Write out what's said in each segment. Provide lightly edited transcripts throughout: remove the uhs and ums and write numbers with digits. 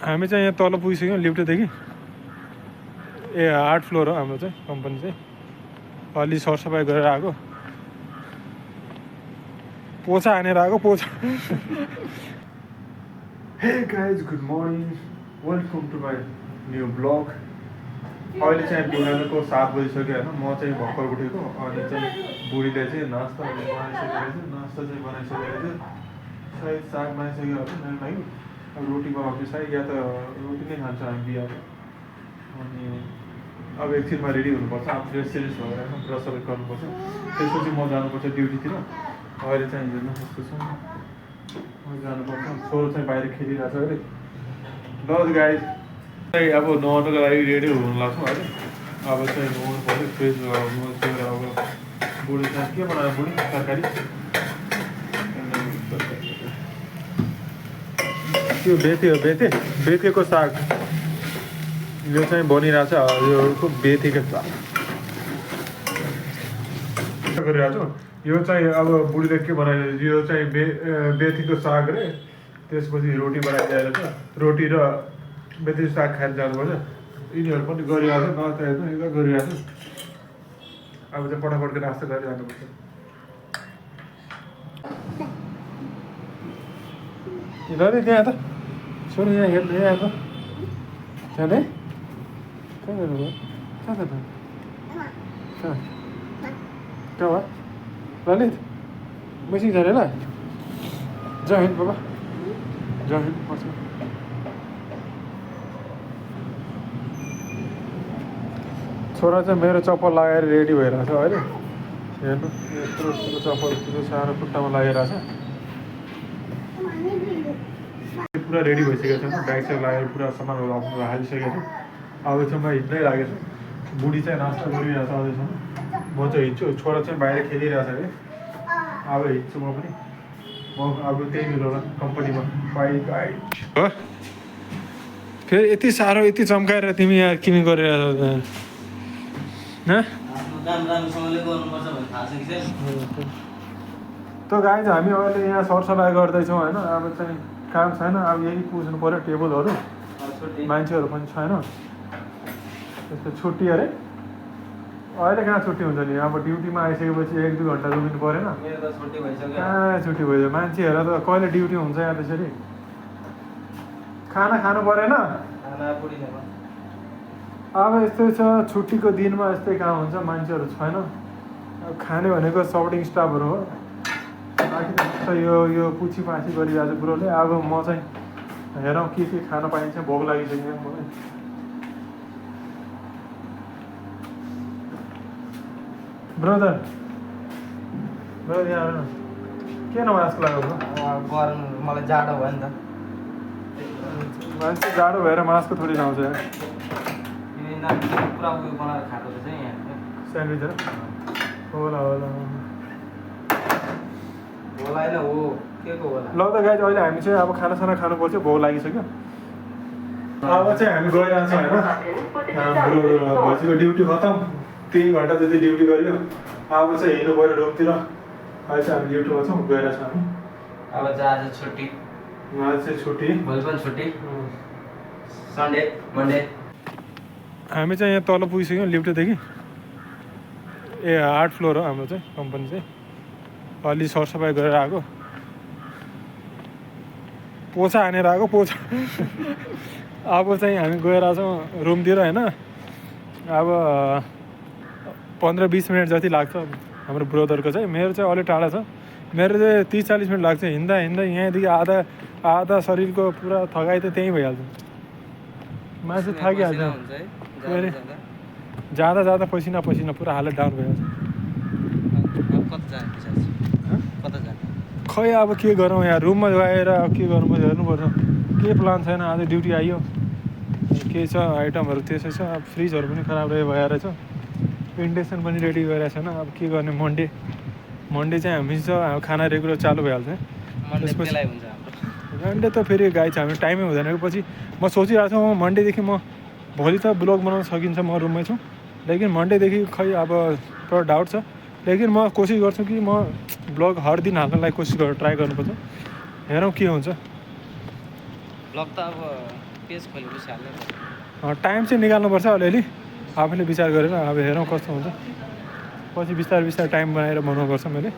हामी चाहिँ यहाँ तल पुगिसक्यौँ लिफ्टदेखि। ए 8 फ्लोर हो हाम्रो चाहिँ कम्पनी चाहिँ। अलि सरसफाइ गरेर आएको, पोछा हानेर आएको पोछा। Hey guys good morning, welcome to my new blog. अहिले चाहिँ बिहानको 7 बजिसक्यो होइन। म चाहिँ भर्खर उठेको। अनि चाहिँ बुढीले चाहिँ नास्ता बनाइसकेको रहेछ। नास्ता चाहिँ बनाइसकेको रहेछ, सायद साग बनाइसक्यो होला मेरो लागि। अब रोटी बनाउँछु सायद, या त रोटी नै खान्छ हामी बिहाको। अनि अब एकछिनमा रेडी हुनुपर्छ। अब फ्रेस सेरेस भएर ब्रसहरू गर्नुपर्छ, त्यसपछि म जानुपर्छ ड्युटीतिर। अहिले चाहिँ हेर्नु कस्तो छ, म जानुपर्छ। छोरो चाहिँ बाहिर खेलिरहेको छ अरे। ल गाइज चाहिँ अब नुहाउनुको लागि रेडी हुनु लाग्छौँ अहिले। अब चाहिँ नुहाउनु पऱ्यो, फ्रेस नुहाउनु चाहिँ। अब बुढी चाहिँ के बनायो, बुढी तरकारी त्यो बेथे हो, बेथेको साग यो चाहिँ बनिरहेको छ। यो बेथेको साग गरिरहेको छु। यो चाहिँ अब बुढीले के बनाइरहेको, यो चाहिँ बेथीको साग रे। त्यसपछि रोटी बनाइदिएर छ, रोटी र बेथीको साग खाएर जानुपर्छ। यिनीहरू पनि गरिरहेको छ, नास्ता हेर्नु एकदम गरिरहेको छ। अब चाहिँ फटाफटको नास्ता गरेर जानुपर्छ। त्यहाँ त छोरी यहाँ हेर्नु, यहाँ त त्यहाँ नै कहाँ जानुभयो, कहाँ जानु, कहाँ भयो ललित मैसिङ जाने ल। जय हिन्द बाबा, जय हिन्द। छोरा चाहिँ मेरो चप्पल लगाएर रेडी भइरहेछ अहिले। हेर्नु यत्रो चप्पल यत्रो सानो खुट्टामा लगाइरहेछ। पुरा रेडी भइसकेको छ, ब्याग स्याग लगाएर पुरा सामानहरू हालिसकेको छ। अब चाहिँ म हिँड्नै लागेको छु। बुढी चाहिँ नास्ता गरिरहेछ अझैसम्म, म चाहिँ हिँड्छु। छोरा चाहिँ बाहिर खेलिरहेछ अरे। अब हिँड्छु म पनि। म अब त्यही मिलो होला कम्पनीमा। बाई गाइड हो। फेरि यति साह्रो यति चम्काएर तिमी यहाँ किन गरिरहेछौ? त गाइज हामी अहिले यहाँ सरसफाइ गर्दैछौँ होइन। अब चाहिँ काम छैन, अब यही पुज्नु पऱ्यो टेबलहरू। मान्छेहरू पनि छैन, त्यस्तो छुट्टी अरे। अहिले कहाँ छुट्टी हुन्छ नि, अब ड्युटीमा आइसकेपछि 1-2 घन्टा रुकिनु परेन। कहाँ छुट्टी भइसक्यो, मान्छेहरू त कहिले ड्युटी हुन्छ यहाँ त्यसरी। खाना खानु परेन। अब यस्तै छ, छुट्टीको दिनमा यस्तै काम हुन्छ, मान्छेहरू छैन। अब खाने भनेको सर्टिङ स्टाफहरू हो। बाँकी त यो पुछी पाछी गरिरहेको छ बुढोले। अब म चाहिँ हेरौँ के खान पाइन्छ, भोक लागिसक्यो मलाई। ब्रदर यहाँ किन मास्क लगाएको? गरम मलाई जाडो भयो नि त। मान्छे जाडो भएर मास्क थोरै लाउँछ यार। पुरा उयो बनाएर खाएको रहेछ यहाँ स्यान्डविच होला होला होला होइन हो के को होला। ल त गाइज अहिले हामी चाहिँ अब खानासाना खानुपर्छ, भोक लागिसक्यो। अब चाहिँ हामी गइरहेको छौँ होइन। हाम्रो भोलिको ड्युटी खतम, 3 घन्टा जति ड्युटी गऱ्यो। अब चाहिँ हिँड्नु पऱ्यो रुमतिर। अहिले चाहिँ हामी ड्युटीमा छौँ, गइरहेको छौँ हामी। अब चाहिँ आज छुट्टी, आज चाहिँ छुट्टी, भोलि पनि छुट्टी, सन्डे मन्डे। हामी चाहिँ यहाँ तल पुगिसक्यौँ लिफ्टदेखि। ए 8 फ्लोर हो हाम्रो चाहिँ कम्पनी चाहिँ। अलि सरसफाइ गरेर आएको, पोछा हानेर आएको पोछा। अब चाहिँ हामी गएर छौँ रुमतिर होइन। अब 15-20 मिनट जति लाग्छ हाम्रो ब्रदरको चाहिँ। मेरो चाहिँ अलिक टाढा छ, मेरो चाहिँ 30-40 मिनट लाग्छ हिँड्दा यहाँदेखि आधा शरीरको पुरा थकाइ त त्यहीँ भइहाल्छ। मान्छे थाकिहाल्छ फेरि जाँदा पसिना पुरा हालत डाउन भइहाल्छ। खै अब के गरौँ यहाँ रुममा गएर के गर्नु पर्छ हेर्नुपर्छ। के प्लान छैन, आज ड्युटी आइयो। के छ आइटमहरू त्यसै छ। अब फ्रिजहरू पनि खराब भएर छ, इन्डक्सन पनि रेडी गरेको छैन। अब के गर्ने, मन्डे चाहिँ हामी छ खाना रेगुलर चालु भइहाल्छ। त्यसपछि मन्डे त फेरि गाई छ हामी टाइमै हुँदैन। पछि म सोचिरहेको छु मन्डेदेखि म भोलि त ब्लग बनाउन सकिन्छ, म रुममै छु। लेकिन मन्डेदेखि खै अब थोडा डाउट छ। लेकिन म कोसिस गर्छु कि म ब्लग हर दिन हाल्नलाई ट्राई गर्नुपर्छ। हेरौँ के हुन्छ। ब्लग त अब पेज खोलेपछि हाल्नु टाइम चाहिँ निकाल्नुपर्छ अलिअलि आफूले विचार गरेर अब हेरौँ कस्तो हुन्छ पछि बिस्तारै बिस्तारै टाइम बनाएर बनाउनुपर्छ मैले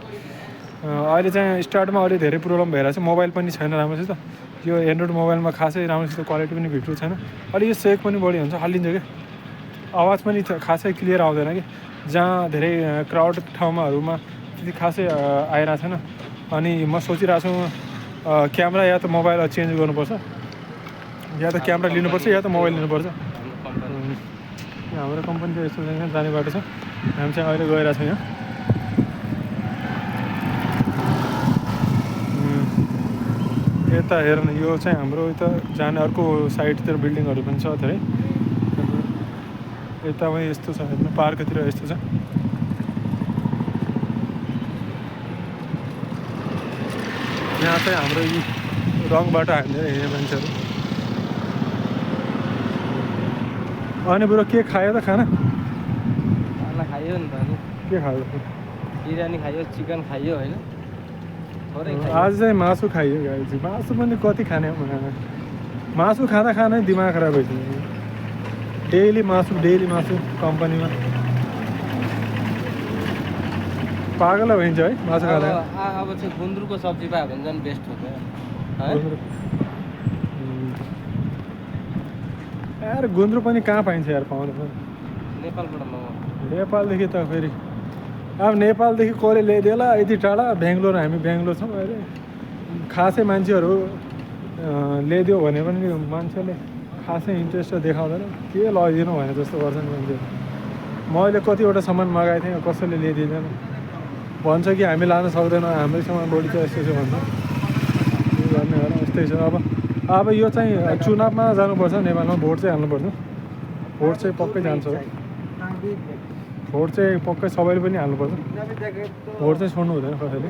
अहिले चाहिँ स्टार्टमा अलिक धेरै प्रब्लम भइरहेको छ मोबाइल पनि छैन राम्रोसित यो एन्ड्रोइड मोबाइलमा खासै राम्रोसित क्वालिटी पनि भिडियो छैन अलिक यो सेक पनि बढी हुन्छ हल्लिन्छ क्या आवाज पनि खासै क्लियर आउँदैन कि जहाँ धेरै क्राउड ठाउँमाहरूमा त्यति खासै आइरहेको छैन अनि म सोचिरहेको छु क्यामेरा या त मोबाइल चेन्ज गर्नुपर्छ या त क्यामेरा लिनुपर्छ या त मोबाइल लिनुपर्छ हाम्रो कम्पनी चाहिँ यस्तो छैन जाने बाटो छ हामी चाहिँ अहिले गइरहेको छौँ यहाँ यता हेर न यो चाहिँ हाम्रो यता जाने अर्को साइडतिर बिल्डिङहरू पनि छ धेरै यता पनि यस्तो छ हेर्नु पार्कतिर यस्तो छ यहाँ चाहिँ हाम्रो यी रङबाट हामीले हिँड्ने मान्छेहरू अनि बरु के खायो त खाना खायो नि त अनि के खायो बिरयानी खायो चिकन खायो होइन आज चाहिँ मासु खाइयो गाइजी मासु पनि कति खाने हो मासु खाँदा खाँदै दिमाग खराब भइसक्यो डेली मासु कम्पनीमा पागल भइन्छ है मासु खाँदा अब चाहिँ गुन्द्रुकको सब्जी पायो भने झन् बेस्ट हुन्छ यार गुन्द्रुक पनि कहाँ पाइन्छ यार पाउँदैन नेपालबाट मगाऊ नेपालदेखि त फेरि अब नेपालदेखि कसले ल्याइदिएला यति टाढा बेङ्गलोर हामी बेङ्गलोर छौँ अहिले खासै मान्छेहरू ल्याइदियो भने पनि मान्छेले खासै इन्ट्रेस्ट देखाउँदैन के लगिदिनु भने जस्तो गर्छ नि मान्छेहरू मैले कतिवटा सामान मगाएको थिएँ कसैले ल्याइदिँदैन भन्छ कि हामी लान सक्दैनौँ हाम्रै सामान बढी छ यस्तो छ भन्छ के गर्ने होला यस्तै छ अब यो चाहिँ चुनावमा जानुपर्छ नेपालमा भोट चाहिँ हाल्नुपर्छ भोट चाहिँ पक्कै जान्छ भोट चाहिँ पक्कै सबैले पनि हाल्नुपर्छ भोट चाहिँ छोड्नु हुँदैन कसैले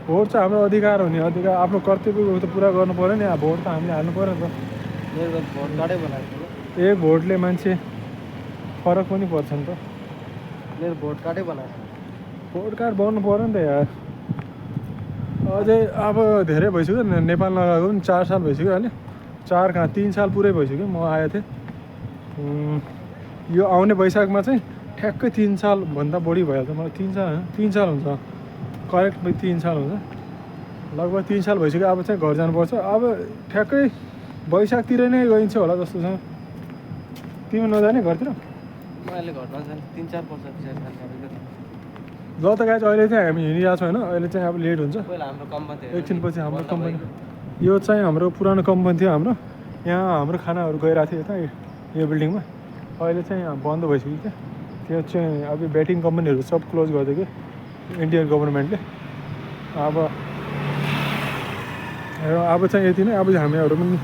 भोट चाहिँ हाम्रो अधिकार हो नि अधिकार आफ्नो कर्तव्य त पुरा गर्नु पऱ्यो नि भोट त हामीले हाल्नु पऱ्यो नि त भोट कार्डै बनाएको एक भोटले मान्छे फरक पनि पर्छ नि त मेरो भोट कार्डै बनाएको भोट कार्ड बनाउनु पऱ्यो नि त यार अझै अब धेरै भइसक्यो नेपाल नगएको पनि 4 साल भइसक्यो अहिले 4 कहाँ 3 साल पुरै भइसक्यो म आएको थिएँ यो आउने वैशाखमा चाहिँ ठ्याक्कै 3 सालभन्दा बढी भइहाल्छ मलाई 3 साल हुन्छ करेक्ट 3 साल हुन्छ लगभग 3 साल भइसक्यो अब चाहिँ घर जानुपर्छ अब ठ्याक्कै वैशाखतिर नै गइन्छ होला जस्तो छ तिमी नजाने घरतिर म अहिले घर नजाने 3-4 वर्ष पछाडि ल त गाइज अहिले चाहिँ हामी हिँडिरहेको छौँ होइन अहिले चाहिँ अब लेट हुन्छ पहिला हाम्रो कम्पनी एकछिनपछि हाम्रो कम्पनी यो चाहिँ हाम्रो पुरानो कम्पनी थियो हाम्रो यहाँ हाम्रो खानाहरू गइरहेको थियो यता यो बिल्डिङमा अहिले चाहिँ बन्द भइसक्यो क्या त्यो चाहिँ अब ब्याटिङ कम्पनीहरू सब क्लोज गरिदियो कि इन्डियन गभर्मेन्टले अब चाहिँ यति नै अब हामीहरू पनि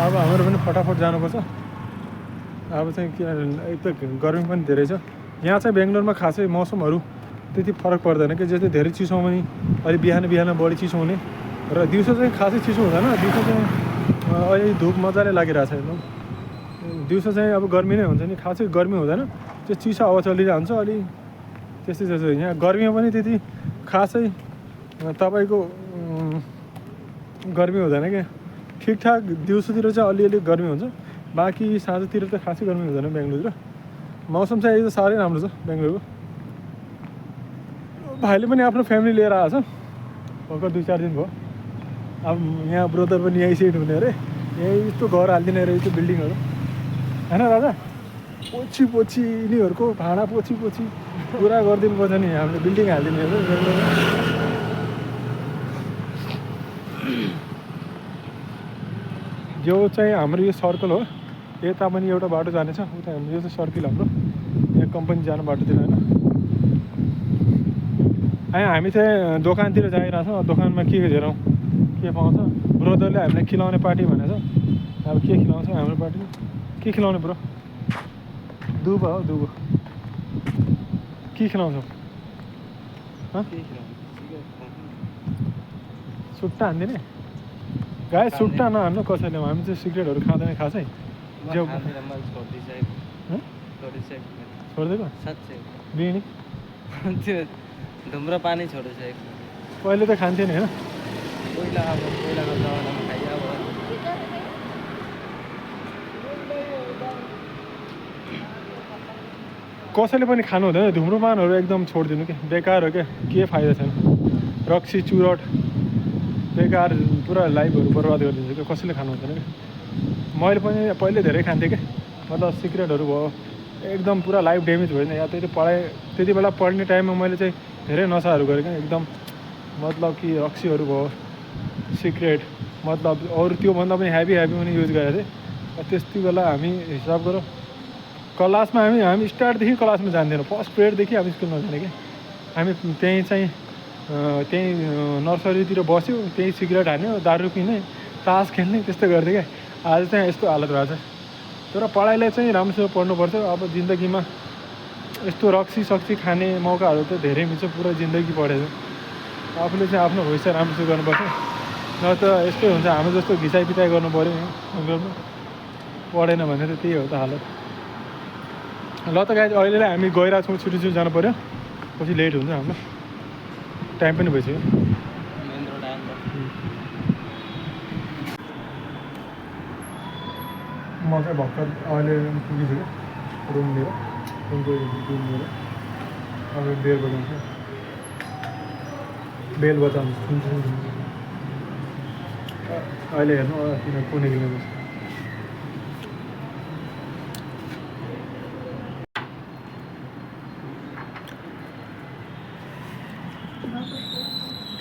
अब हाम्रो पनि फटाफट जानुपर्छ अब चाहिँ के एक त गर्मी पनि धेरै छ यहाँ चाहिँ बेङ्गलोरमा खासै मौसमहरू त्यति फरक पर्दैन कि जस्तै धेरै चिसो पनि अहिले बिहान बढी चिसो हुने र दिउँसो चाहिँ खासै चिसो हुँदैन दिउँसो चाहिँ अहिले धुप मजाले लागिरहेको छ एकदम दिउँसो चाहिँ अब गर्मी नै हुन्छ नि खासै गर्मी हुँदैन त्यो चिसो हावा चलिरहेको हुन्छ अलि त्यस्तै यहाँ गर्मीमा पनि त्यति खासै तपाईँको गर्मी हुँदैन क्या ठिकठाक दिउँसोतिर चाहिँ अलिअलि गर्मी हुन्छ बाँकी साँझतिर त खासै गर्मी हुँदैन बेङ्गलोरतिर मौसम चाहिँ एकदम साह्रै राम्रो छ बेङ्गलोरको भाइले पनि आफ्नो फ्यामिली लिएर आएको छ भर्खर 2-4 दिन भयो अब यहाँ ब्रदर पनि यहीँ सेट हुने अरे यहीँ यस्तो घर हालिदिने अरे यस्तो बिल्डिङहरू होइन राजा पोछि यिनीहरूको भाँडा पोछि पुरा गरिदिनु पर्छ नि हामीले बिल्डिङ हालिदिने अरे बेङ्गलोरमा यो चाहिँ हाम्रो यो सर्कल हो यता पनि एउटा बाटो जानेछ उता यो चाहिँ सर्कल हाम्रो यहाँ कम्पनी जाने बाटोतिर होइन हामी चाहिँ दोकानतिर जाइरहेछौँ दोकानमा के हेरौँ के पाउँछ ब्रदरले हामीलाई खिलाउने पार्टी भनेछ अब के खिलाउँछ हाम्रो पार्टीले के खिलाउने ब्रो दुबो हो दुबो के खिलाउँछौ सुट्टा हान्दिने गाई सुट्टा नहान्नु कसैले हामी चाहिँ सिगरेटहरू खाँदैन खासै छोडिदिएको बिँडी त्यो धुम्रपानी छोडेछ पहिले त खान्थ्यो नि होइन पहिलाको जमानामा खाइयो अब कसैले पनि खानु हुँदैन धुम्रपानहरू एकदम छोडिदिनु कि बेकार हो क्या के फाइदा छैन रक्सी चुरट बेकार पुरा लाइफहरू बर्बाद गरिदिन्छ क्या कसैले खानु हुँदैन क्या मैले पनि पहिले धेरै खान्थेँ क्या मतलब सिगरेटहरू भयो एकदम पुरा लाइफ ड्यामेज भयो नि या त्यति बेला पढ्ने टाइममा मैले चाहिँ धेरै नसाहरू गरेँ क्या एकदम मतलब कि रक्सीहरू भयो सिगरेट मतलब अरू त्योभन्दा पनि हेभी पनि युज गरेको थिएँ त्यति बेला हामी हिसाब गरौँ क्लासमा हामी स्टार्टदेखि क्लासमा जान्दैनौँ फर्स्ट पिरियडदेखि हामी स्कुलमा जाने क्या हामी त्यहीँ नर्सरीतिर बस्यो त्यहीँ सिगरेट हान्यो दारू पिने तास खेल्ने त्यस्तो गर्थ्यो क्या आज चाहिँ यस्तो हालत भएको छ तर पढाइलाई चाहिँ राम्रोसँग पढ्नुपर्छ अब जिन्दगीमा यस्तो रक्सी खाने मौकाहरू त धेरै मिल्छ पुरा जिन्दगी पढेको आफूले चाहिँ आफ्नो भविष्य राम्रोसँग गर्नुपर्छ न त यस्तै हुन्छ हाम्रो जस्तो घिसाइ पिटाइ गर्नु पऱ्यो नि पढेन भने त त्यही हो त हालत ल त गाइज अहिलेलाई हामी गइरहेको छौँ छिटो जानु पऱ्यो पछि लेट हुन्छ हाम्रो टाइम पनि भइसक्यो म चाहिँ भर्खर अहिले पुगिसक्यो रुम लिएर अब बेल बजाउँछ अहिले हेर्नु किन कुनै किलोमिटर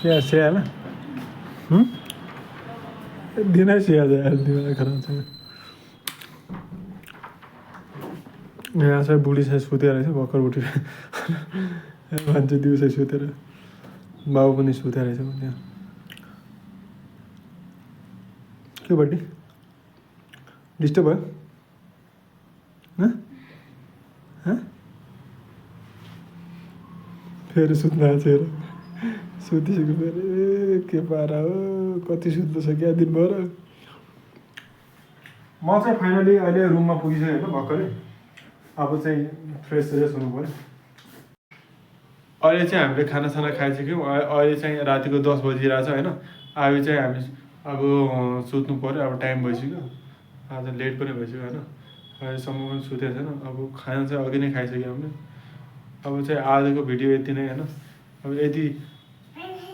क्या सियाल दिन सिया जाए दिमाग खराब छ यहाँ चाहिँ बुढी चाहिँ सुतेर रहेछ भर्खर उठेर मान्छे दिउँसै सुतेर बाबु पनि सुतेर रहेछ त्यहाँ के बडी डिस्टर्ब भयो फेरि सुत्न आएको सुतिसक्यो फेरि के पारा हो कति सुत्नु सक्यो दिनभर म चाहिँ फाइनली अहिले रुममा पुगिसकेँ होइन भर्खरै अब चाहिँ फ्रेस हुनु पऱ्यो अहिले चाहिँ हामीले खानासाना खाइसक्यौँ अहिले चाहिँ रातिको 10 बजिरहेको छ होइन अब चाहिँ हामी अब सुत्नु पऱ्यो अब टाइम भइसक्यो आज लेट पनि भइसक्यो होइन अहिलेसम्म पनि सुतेको छैन अब खाना चाहिँ अघि नै खाइसक्यो हामीले अब चाहिँ आजको भिडियो यति नै होइन अब यदि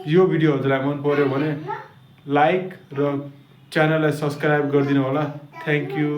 यो भिडियो हजुरलाई मन पऱ्यो भने लाइक र च्यानललाई सब्सक्राइब गरिदिनु होला थ्याङ्क यू